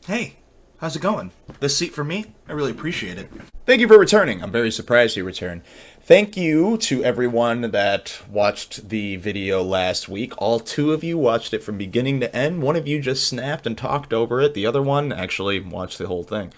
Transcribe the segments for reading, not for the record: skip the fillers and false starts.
Hey, how's it going? This seat for me? I really appreciate it. Thank you for returning. I'm very surprised you returned. Thank you to everyone that watched the video last week. All two of you watched it from beginning to end. One of you just snapped and talked over it. The other one actually watched the whole thing.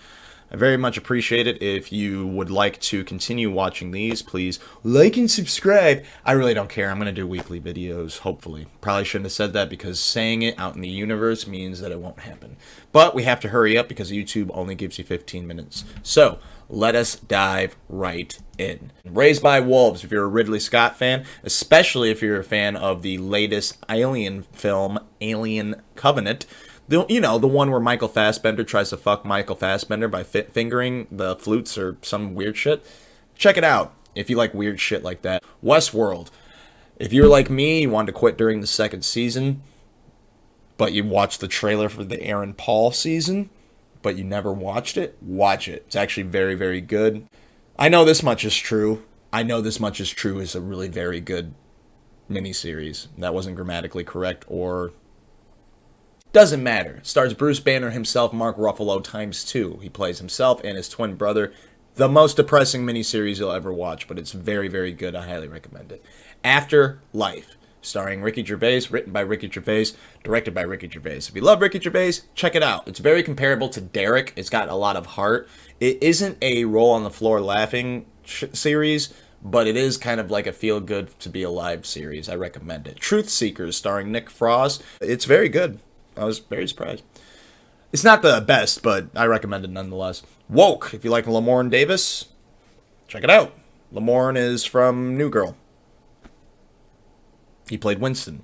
I very much appreciate it. If you would like to continue watching these, please like and subscribe. I really don't care. I'm going to do weekly videos, hopefully. Probably shouldn't have said that because saying it out in the universe means that it won't happen. But we have to hurry up because YouTube only gives you 15 minutes. So, let us dive right in. Raised by Wolves, if you're a Ridley Scott fan, especially if you're a fan of the latest Alien film, Alien Covenant, the one where Michael Fassbender tries to fuck Michael Fassbender by fingering the flutes or some weird shit. Check it out if you like weird shit like that. Westworld. If you're like me, you wanted to quit during the second season, but you watched the trailer for the Aaron Paul season, but you never watched it, watch it. It's actually very, very good. I know this much is true. It's a really very good miniseries. That wasn't grammatically correct or... Doesn't matter. Stars Bruce Banner himself, Mark Ruffalo ×2. He plays himself and his twin brother. The most depressing miniseries you'll ever watch, but it's very, very good. I highly recommend it. After Life, starring Ricky Gervais, written by Ricky Gervais, directed by Ricky Gervais. If you love Ricky Gervais, check it out. It's very comparable to Derek. It's got a lot of heart. It isn't a roll on the floor laughing series, but it is kind of like a feel good to be alive series. I recommend it. TruthSeekers, starring Nick Frost. It's very good. I was very surprised. It's not the best, but I recommend it nonetheless. Woke, if you like Lamorne Davis, check it out. Lamorne is from New Girl. He played Winston.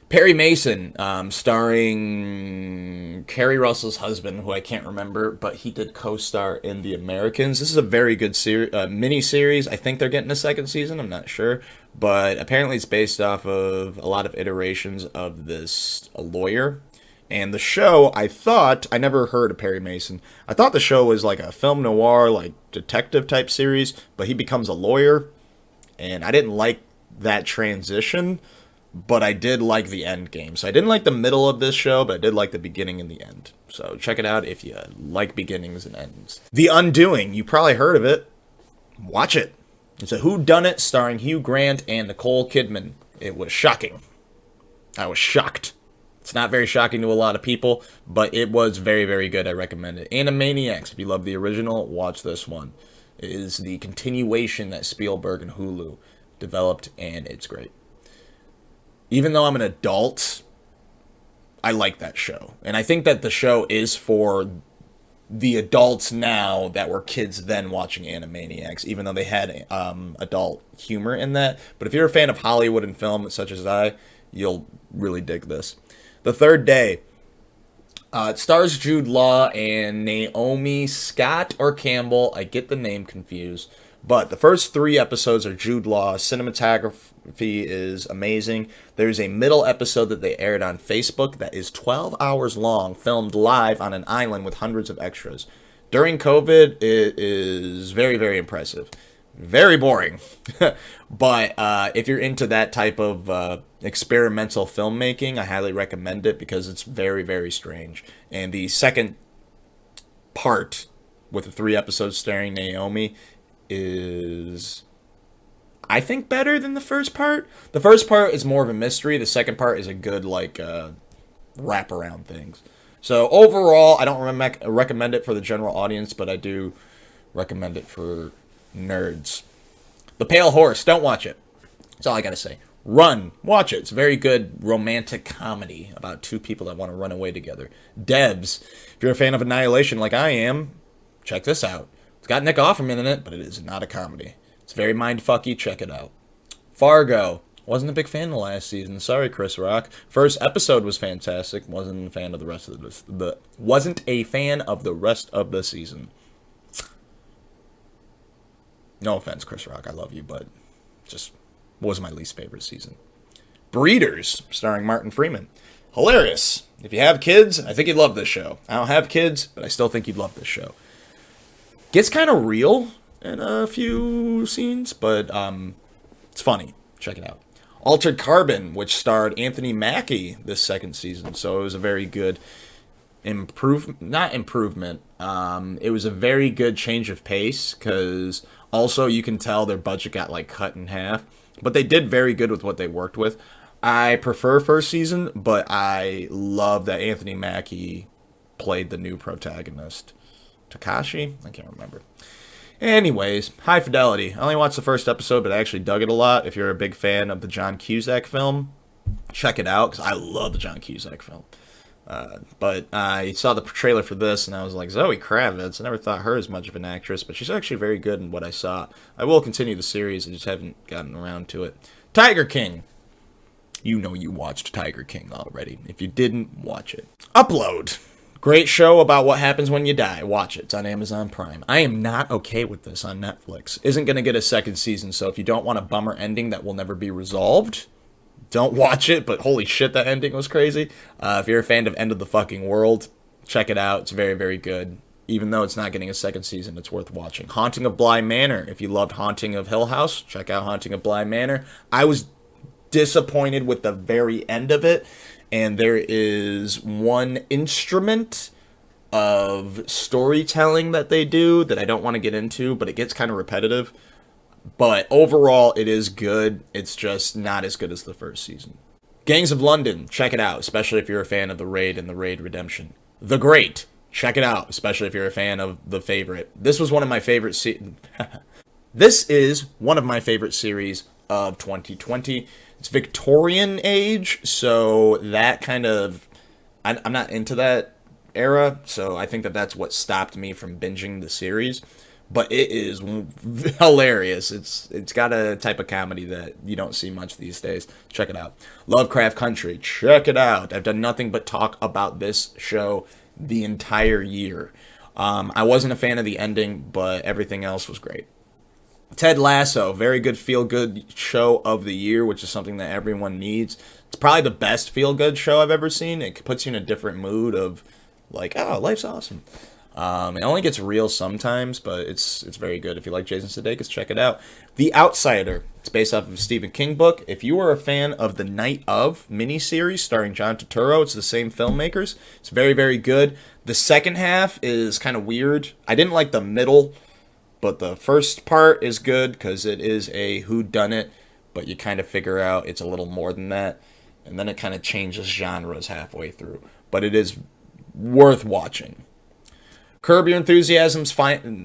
Perry Mason, starring Kerry Russell's husband, who I can't remember, but he did co-star in The Americans. This is a very good mini-series. I think they're getting a second season. I'm not sure. But apparently it's based off of a lot of iterations of this lawyer. And the show, I never heard of Perry Mason. I thought the show was like a film noir, like detective type series, but he becomes a lawyer. And I didn't like that transition, but I did like the end game. So I didn't like the middle of this show, but I did like the beginning and the end. So check it out if you like beginnings and ends. The Undoing, you probably heard of it. Watch it. It's a whodunit starring Hugh Grant and Nicole Kidman. It was shocking. I was shocked. It's not very shocking to a lot of people, but it was very, very good. I recommend it. Animaniacs, if you love the original, watch this one. It is the continuation that Spielberg and Hulu developed, and it's great. Even though I'm an adult, I like that show. And I think that the show is for the adults now that were kids then watching Animaniacs, even though they had adult humor in that. But if you're a fan of Hollywood and film, such as I, you'll really dig this. The Third Day. It stars Jude Law and Naomi Scott or Campbell. I get the name confused. But the first 3 episodes are Jude Law. Cinematography is amazing. There's a middle episode that they aired on Facebook that is 12 hours long, filmed live on an island with hundreds of extras. During COVID, it is very, very impressive. Very boring. But if you're into that type of experimental filmmaking, I highly recommend it because it's very, very strange. And the second part with the 3 episodes starring Naomi is, I think, better than the first part. The first part is more of a mystery. The second part is a good, wrap around things. So overall, I don't recommend it for the general audience, but I do recommend it for nerds. The Pale Horse, don't watch it. That's all I gotta say. Run, watch it. It's a very good romantic comedy about 2 people that want to run away together. Devs, if you're a fan of Annihilation like I am, check this out. It's got Nick Offerman in it, but it is not a comedy. It's very mindfucky. Check it out. Fargo. Wasn't a big fan of the last season. Sorry, Chris Rock. First episode was fantastic. Wasn't a fan of the rest of the season. No offense, Chris Rock. I love you, but just was my least favorite season. Breeders, starring Martin Freeman. Hilarious. If you have kids, I think you'd love this show. I don't have kids, but I still think you'd love this show. Gets kind of real in a few scenes, but it's funny. Check it out. Altered Carbon, which starred Anthony Mackie this second season, so it was a very good not improvement. It was a very good change of pace because also you can tell their budget got like cut in half, but they did very good with what they worked with. I prefer first season, but I love that Anthony Mackie played the new protagonist. Takashi? I can't remember. Anyways, High Fidelity. I only watched the first episode, but I actually dug it a lot. If you're a big fan of the John Cusack film, check it out, because I love the John Cusack film. But I saw the trailer for this, and I was like, Zoe Kravitz. I never thought her as much of an actress, but she's actually very good in what I saw. I will continue the series, I just haven't gotten around to it. Tiger King. You know you watched Tiger King already. If you didn't, watch it. Upload. Great show about what happens when you die. Watch it. It's on Amazon Prime. I am not okay with this on Netflix. Isn't going to get a second season, so if you don't want a bummer ending that will never be resolved, don't watch it, but holy shit, that ending was crazy. If you're a fan of End of the Fucking World, check it out. It's very, very good. Even though it's not getting a second season, it's worth watching. Haunting of Bly Manor. If you loved Haunting of Hill House, check out Haunting of Bly Manor. I was disappointed with the very end of it, and there is one instrument of storytelling that they do that I don't want to get into, but it gets kind of repetitive. But overall, it is good. It's just not as good as the first season. Gangs of London, check it out, especially if you're a fan of The Raid and The Raid Redemption. The Great, check it out, especially if you're a fan of The Favorite. This was one of my favorite This is one of my favorite series of 2020. It's Victorian age, so that kind of... I'm not into that era, so I think that that's what stopped me from binging the series. But it is hilarious. It's got a type of comedy that you don't see much these days. Check it out. Lovecraft Country. Check it out. I've done nothing but talk about this show the entire year. I wasn't a fan of the ending, but everything else was great. Ted Lasso. Very good feel-good show of the year, which is something that everyone needs. It's probably the best feel-good show I've ever seen. It puts you in a different mood of like, oh, life's awesome. It only gets real sometimes, but it's very good. If you like Jason Sudeikis, check it out. The Outsider. It's based off of a Stephen King book. If you are a fan of the Night Of miniseries starring John Turturro, it's the same filmmakers. It's very, very good. The second half is kind of weird. I didn't like the middle, but the first part is good because it is a whodunit, but you kind of figure out it's a little more than that. And then it kind of changes genres halfway through. But it is worth watching. Curb Your Enthusiasm's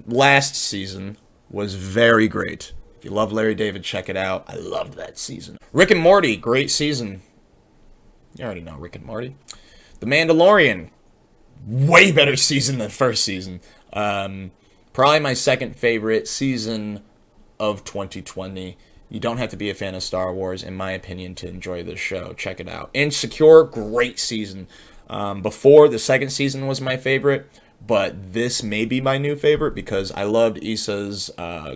last season was very great. If you love Larry David, check it out. I loved that season. Rick and Morty, great season. You already know Rick and Morty. The Mandalorian, way better season than first season. Probably my second favorite season of 2020. You don't have to be a fan of Star Wars, in my opinion, to enjoy this show. Check it out. Insecure, great season. Before, the second season was my favorite. But this may be my new favorite because I loved Issa's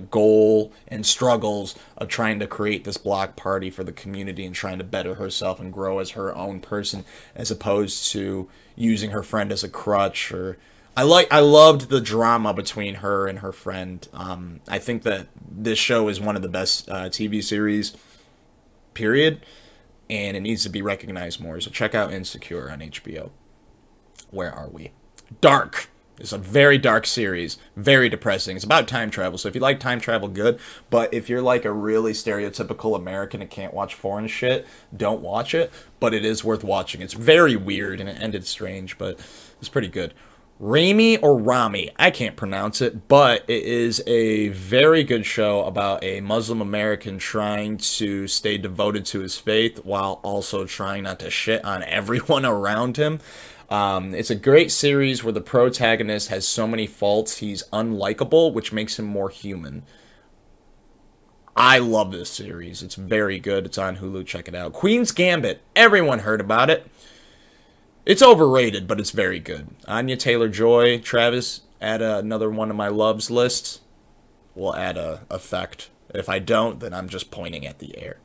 goal and struggles of trying to create this block party for the community and trying to better herself and grow as her own person, as opposed to using her friend as a crutch. Or I loved the drama between her and her friend. I think that this show is one of the best TV series, period, and it needs to be recognized more. So check out Insecure on HBO. Where are we? Dark. It's a very dark series, very depressing. It's about time travel, so if you like time travel, good. But if you're like a really stereotypical American and can't watch foreign shit, don't watch it. But it is worth watching. It's very weird and it ended strange, but it's pretty good. Ramy or Ramy, I can't pronounce it, but it is a very good show about a Muslim American trying to stay devoted to his faith while also trying not to shit on everyone around him. It's a great series where the protagonist has so many faults, he's unlikable, which makes him more human. I love this series. It's very good. It's on Hulu. Check it out. Queen's Gambit. Everyone heard about it. It's overrated, but it's very good. Anya Taylor-Joy. Travis, add another one of my loves lists. We'll add a effect. If I don't, then I'm just pointing at the air.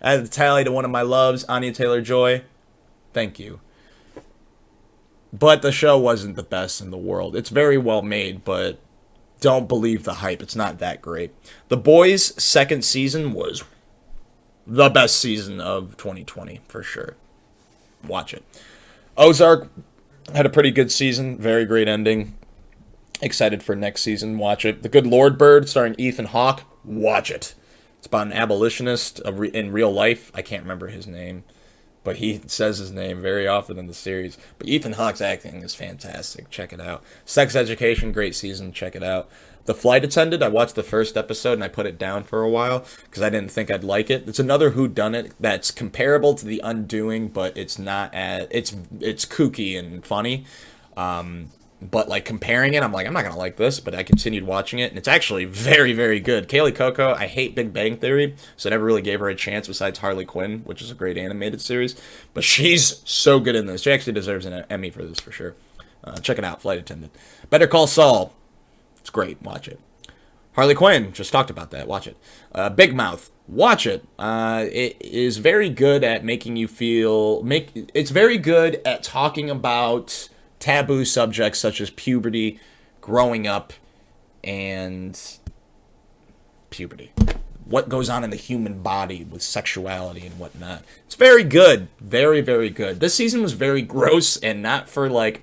Add the tally to one of my loves. Anya Taylor-Joy. Thank you. But the show wasn't the best in the world. It's very well made, but don't believe the hype. It's not that great. The Boys' second season was the best season of 2020, for sure. Watch it. Ozark, Had a pretty good season. Very great ending. Excited for next season. Watch it. The Good Lord Bird, starring Ethan Hawke. Watch it. It's about an abolitionist in real life. I can't remember his name, but he says his name very often in the series. But Ethan Hawke's acting is fantastic. Check it out. Sex Education, great season. Check it out. The Flight Attendant, I watched the first episode and I put it down for a while because I didn't think I'd like it. It's another whodunit that's comparable to The Undoing, but it's not as it's kooky and funny. But like comparing it, I'm like, I'm not gonna like this, but I continued watching it, and it's actually very, very good. Kaylee Cuoco, I hate Big Bang Theory, so I never really gave her a chance besides Harley Quinn, which is a great animated series. But she's so good in this. She actually deserves an Emmy for this for sure. Check it out, Flight Attendant. Better Call Saul. It's great. Watch it. Harley Quinn, just talked about that. Watch it. Big Mouth. Watch it. It is very good at making you feel. It's very good at talking about taboo subjects such as puberty, growing up, and puberty. What goes on in the human body with sexuality and whatnot. It's very good. Very, very good. This season was very gross, and not for like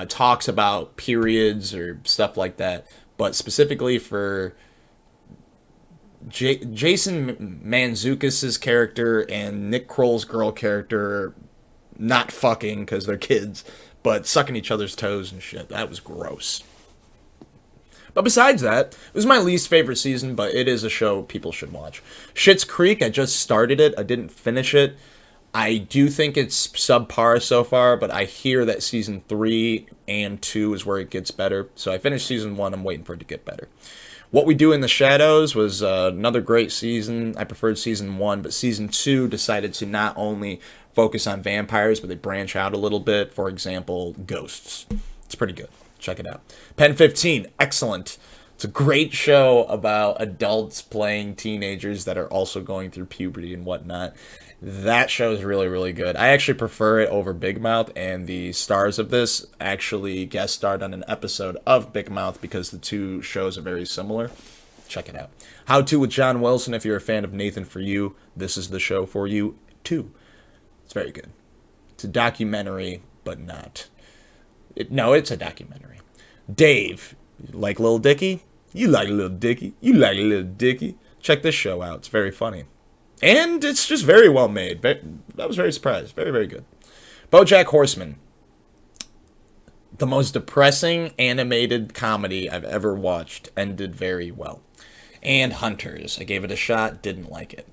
talks about periods or stuff like that, but specifically for Jason Mantzoukas' character and Nick Kroll's girl character not fucking because they're kids, but sucking each other's toes and shit. That was gross. But besides that, it was my least favorite season, but it is a show people should watch. Schitts Creek, I just started it. I didn't finish it. I do think it's subpar so far, but I hear that season 3 and 2 is where it gets better. So I finished season 1. I'm waiting for it to get better. What We Do in the Shadows was another great season. I preferred season 1, but season 2 decided to not only focus on vampires, but they branch out a little bit. For example, ghosts. It's pretty good. Check it out. Pen 15, excellent. It's a great show about adults playing teenagers that are also going through puberty and whatnot. That show is really, really good. I actually prefer it over Big Mouth, and the stars of this actually guest starred on an episode of Big Mouth because the two shows are very similar. Check it out. How To with John Wilson. If you're a fan of Nathan For You, this is the show for you too. It's very good. It's a documentary, but not. It's a documentary. Dave, you like Lil Dicky? You like Lil Dicky? You like Lil Dicky? Check this show out. It's very funny. And it's just very well made. I was very surprised. Very, very good. Bojack Horseman. The most depressing animated comedy I've ever watched. Ended very well. And Hunters. I gave it a shot. Didn't like it.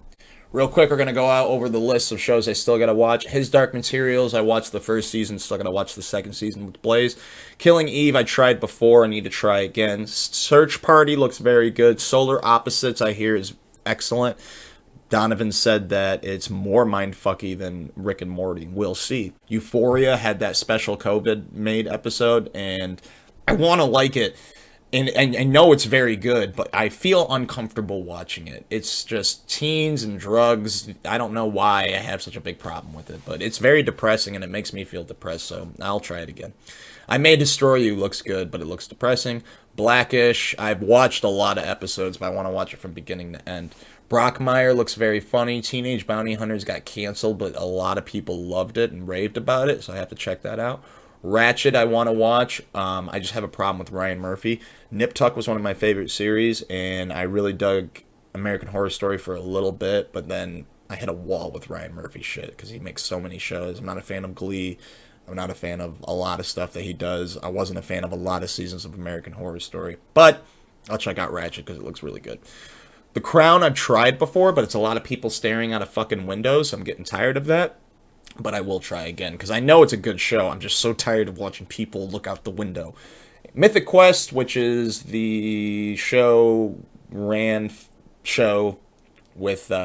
Real quick, we're going to go out over the list of shows I still got to watch. His Dark Materials, I watched the first season, still got to watch the second season with Blaze. Killing Eve, I tried before, I need to try again. Search Party looks very good. Solar Opposites, I hear, is excellent. Donovan said that it's more mindfucky than Rick and Morty. We'll see. Euphoria had that special COVID-made episode, and I want to like it. And I know it's very good, but I feel uncomfortable watching it. It's just teens and drugs. I don't know why I have such a big problem with it, but it's very depressing and it makes me feel depressed, so I'll try it again. I May Destroy You looks good, but it looks depressing. Blackish, I've watched a lot of episodes, but I want to watch it from beginning to end. Brockmire looks very funny. Teenage Bounty Hunters got canceled, but a lot of people loved it and raved about it, so I have to check that out. Ratchet I want to watch. I just have a problem with Ryan Murphy. Nip Tuck was one of my favorite series, and I really dug American Horror Story for a little bit, but then I hit a wall with Ryan Murphy shit because he makes so many shows. I'm not a fan of Glee. I'm not a fan of a lot of stuff that he does. I wasn't a fan of a lot of seasons of American Horror Story, but I'll check out Ratchet because it looks really good. The Crown I've tried before, but it's a lot of people staring out of fucking windows, so I'm getting tired of that. But I will try again, because I know it's a good show. I'm just so tired of watching people look out the window. Mythic Quest, which is the show with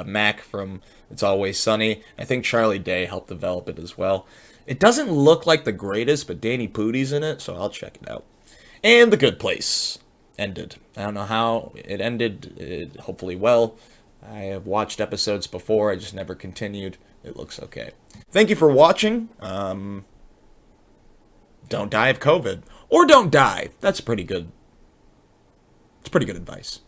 Mac from It's Always Sunny. I think Charlie Day helped develop it as well. It doesn't look like the greatest, but Danny Pudi's in it, so I'll check it out. And The Good Place ended. I don't know how it ended. Hopefully well. I have watched episodes before. I just never continued. It looks okay. Thank you for watching. Don't die of COVID. Or don't die. That's pretty good. It's pretty good advice.